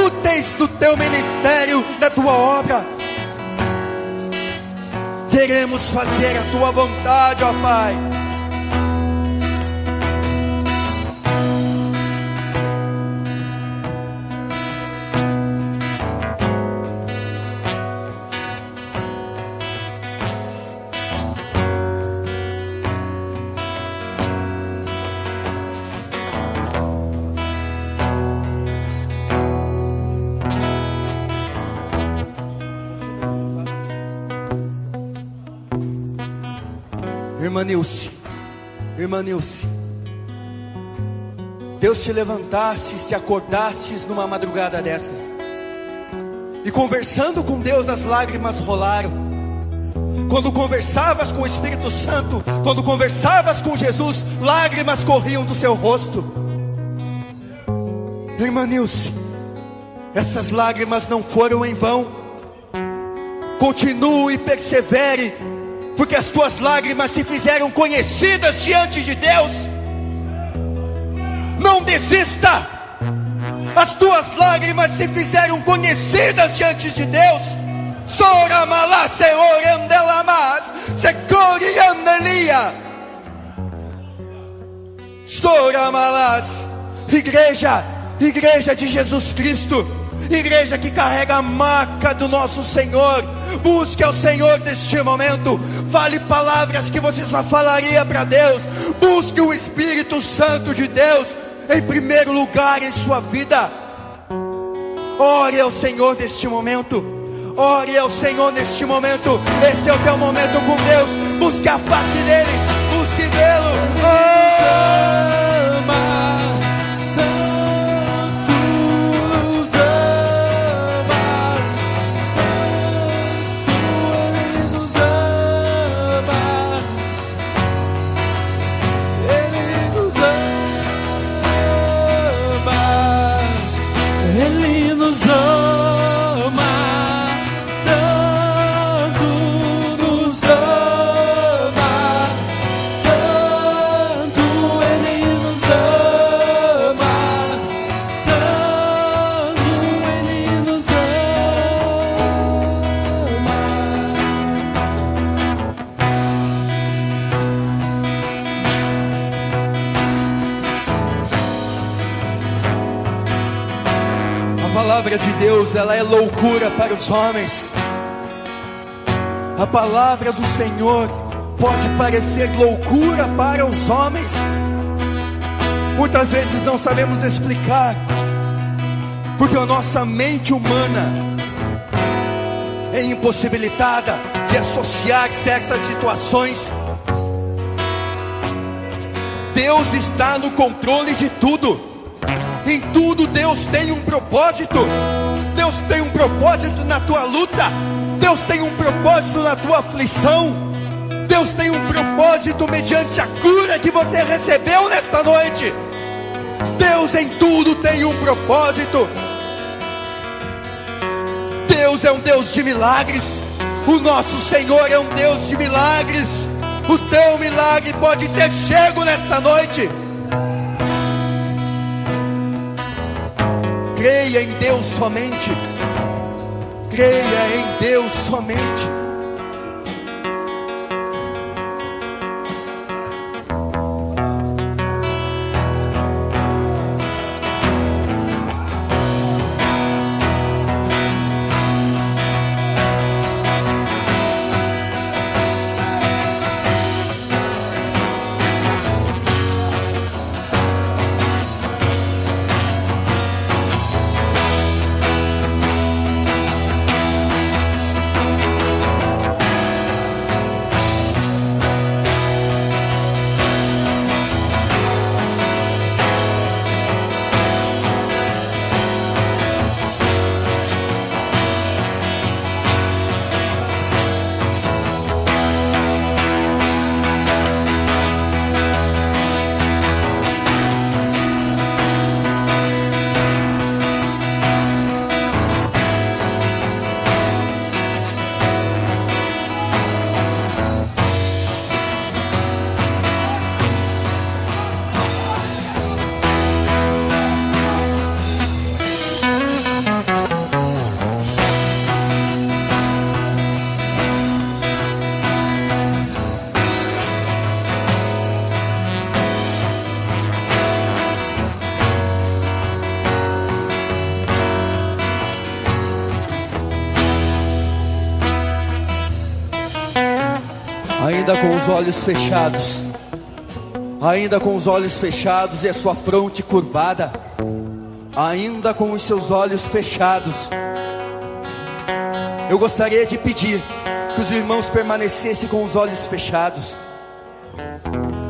úteis do Teu ministério, da Tua obra. Queremos fazer a Tua vontade, ó Pai. Irmã Nilce, Deus te levantaste, te acordastes numa madrugada dessas, e conversando com Deus as lágrimas rolaram. Quando conversavas com o Espírito Santo, quando conversavas com Jesus, lágrimas corriam do seu rosto. Irmã Nilce, essas lágrimas não foram em vão. Continue e persevere, porque as tuas lágrimas se fizeram conhecidas diante de Deus. Não desista. As tuas lágrimas se fizeram conhecidas diante de Deus. Soramalá, Senhor, andelamas, secoriandelia. Soramalás. Igreja de Jesus Cristo, igreja que carrega a marca do nosso Senhor. Busque ao Senhor neste momento. Fale palavras que você só falaria para Deus. Busque o Espírito Santo de Deus em primeiro lugar em sua vida. Ore ao Senhor neste momento. Ore ao Senhor neste momento. Este é o teu momento com Deus. Busque a face dele. Busque vê-lo. A palavra de Deus, ela é loucura para os homens. A palavra do Senhor pode parecer loucura para os homens. Muitas vezes não sabemos explicar, porque a nossa mente humana é impossibilitada de associar certas situações. Deus está no controle de tudo. Em tudo Deus tem um propósito. Deus tem um propósito na tua luta. Deus tem um propósito na tua aflição. Deus tem um propósito mediante a cura que você recebeu nesta noite. Deus em tudo tem um propósito. Deus é um Deus de milagres. O nosso Senhor é um Deus de milagres. O teu milagre pode ter chego nesta noite. Creia em Deus somente. Creia em Deus somente. Ainda com os olhos fechados, ainda com os olhos fechados e a sua fronte curvada, ainda com os seus olhos fechados, eu gostaria de pedir que os irmãos permanecessem com os olhos fechados.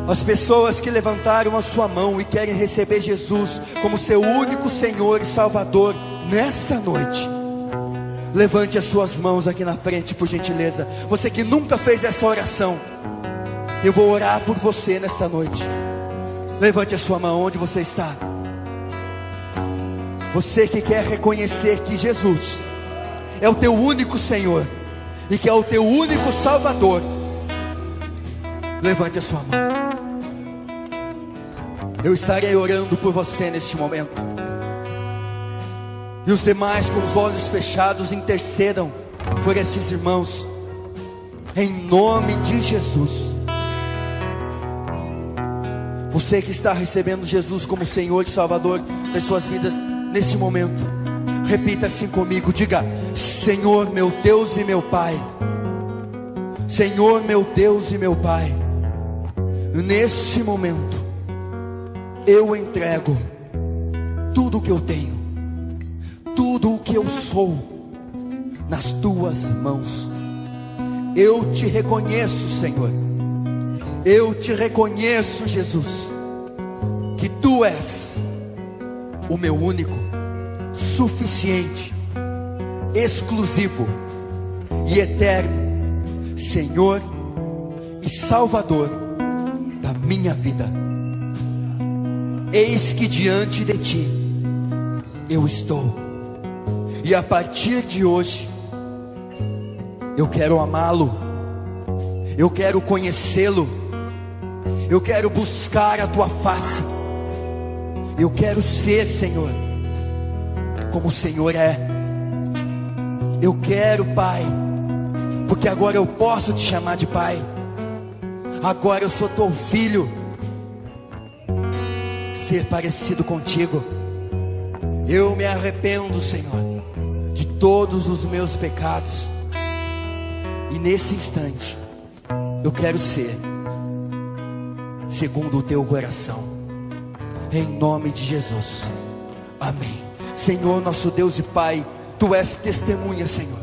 As pessoas que levantaram a sua mão e querem receber Jesus como seu único Senhor e Salvador nessa noite, levante as suas mãos aqui na frente, por gentileza. Você que nunca fez essa oração, eu vou orar por você nessa noite. Levante a sua mão onde você está. Você que quer reconhecer que Jesus é o teu único Senhor e que é o teu único Salvador, levante a sua mão. Eu estarei orando por você neste momento. E os demais com os olhos fechados intercedam por esses irmãos, em nome de Jesus. Você que está recebendo Jesus como Senhor e Salvador das suas vidas neste momento, repita assim comigo, diga: Senhor meu Deus e meu Pai, Senhor meu Deus e meu Pai, neste momento eu entrego tudo o que eu tenho, tudo o que eu sou nas tuas mãos. Eu te reconheço, Senhor, eu te reconheço, Jesus, que tu és o meu único, suficiente, exclusivo e eterno Senhor e Salvador da minha vida. Eis que diante de ti eu estou, e a partir de hoje eu quero amá-lo, eu quero conhecê-lo, eu quero buscar a tua face, eu quero ser, Senhor, como o Senhor é. Eu quero, Pai, porque agora eu posso te chamar de Pai. Agora eu sou teu filho. Ser parecido contigo. Eu me arrependo, Senhor, de todos os meus pecados. E nesse instante eu quero ser segundo o teu coração, em nome de Jesus, amém. Senhor, nosso Deus e Pai, tu és testemunha, Senhor,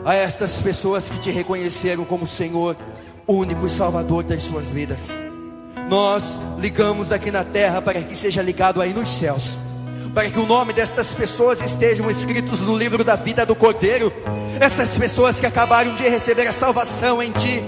a estas pessoas que te reconheceram como Senhor, único e Salvador das suas vidas. Nós ligamos aqui na terra para que seja ligado aí nos céus, para que o nome destas pessoas estejam escritos no livro da vida do Cordeiro. Estas pessoas que acabaram de receber a salvação em ti,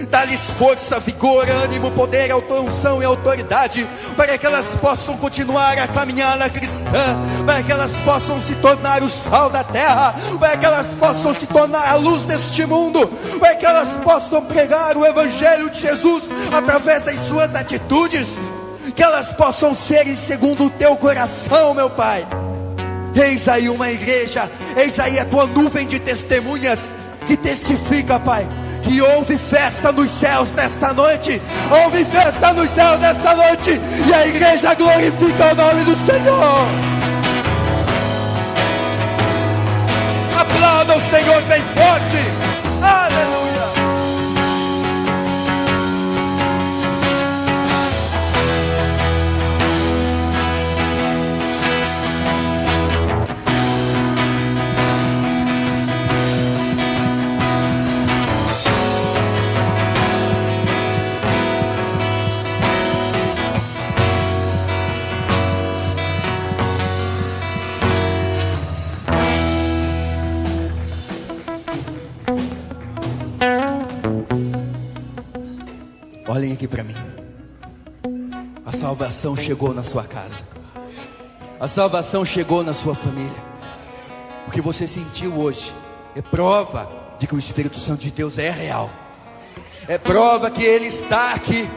dá-lhes força, vigor, ânimo, poder, unção e autoridade, para que elas possam continuar a caminhar na cristã, para que elas possam se tornar o sal da terra, para que elas possam se tornar a luz deste mundo, para que elas possam pregar o Evangelho de Jesus através das suas atitudes, que elas possam ser segundo o teu coração, meu Pai. Eis aí uma igreja, eis aí a tua nuvem de testemunhas que testifica, Pai, que houve festa nos céus nesta noite. Houve festa nos céus nesta noite, e a igreja glorifica o nome do Senhor. Aplauda o Senhor bem forte. Aleluia. Olhem aqui para mim. A salvação chegou na sua casa. A salvação chegou na sua família. O que você sentiu hoje é prova de que o Espírito Santo de Deus é real. É prova que Ele está aqui.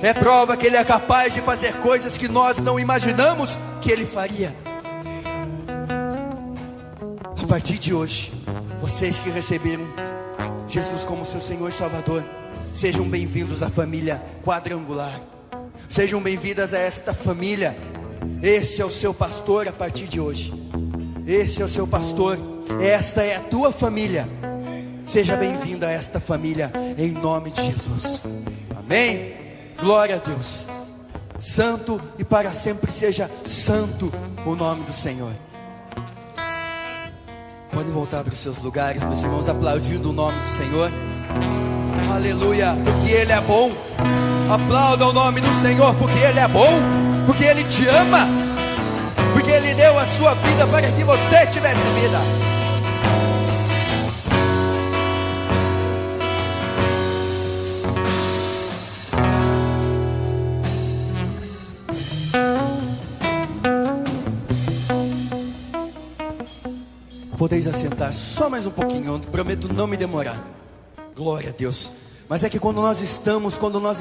É prova que Ele é capaz de fazer coisas que nós não imaginamos que Ele faria. A partir de hoje, vocês que receberam Jesus como seu Senhor e Salvador, sejam bem-vindos à família quadrangular. Sejam bem-vindas a esta família. Esse é o seu pastor a partir de hoje. Esse é o seu pastor. Esta é a tua família. Seja bem-vindo a esta família, em nome de Jesus. Amém? Glória a Deus. Santo e para sempre seja santo o nome do Senhor. Podem voltar para os seus lugares, meus irmãos, aplaudindo o nome do Senhor. Aleluia, porque Ele é bom. Aplauda o nome do Senhor, porque Ele é bom, porque Ele te ama, porque Ele deu a sua vida para que você tivesse vida. Podeis assentar só mais um pouquinho, eu prometo não me demorar. Glória a Deus. Mas é que quando nós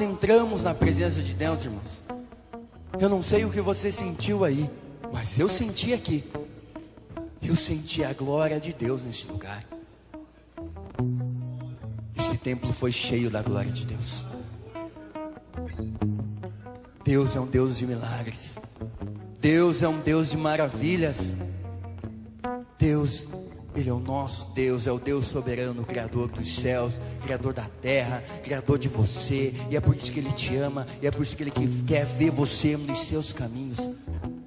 entramos na presença de Deus, irmãos, eu não sei o que você sentiu aí, mas eu senti aqui. Eu senti a glória de Deus neste lugar. Esse templo foi cheio da glória de Deus. Deus é um Deus de milagres. Deus é um Deus de maravilhas. Deus, Ele é o nosso Deus, é o Deus soberano, Criador dos céus, Criador da terra, Criador de você. E é por isso que Ele te ama, e é por isso que Ele quer ver você nos seus caminhos,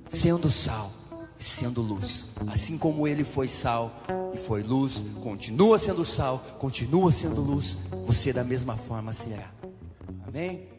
sendo sal, sendo luz. Assim como Ele foi sal e foi luz, continua sendo sal, continua sendo luz, você da mesma forma será. Amém?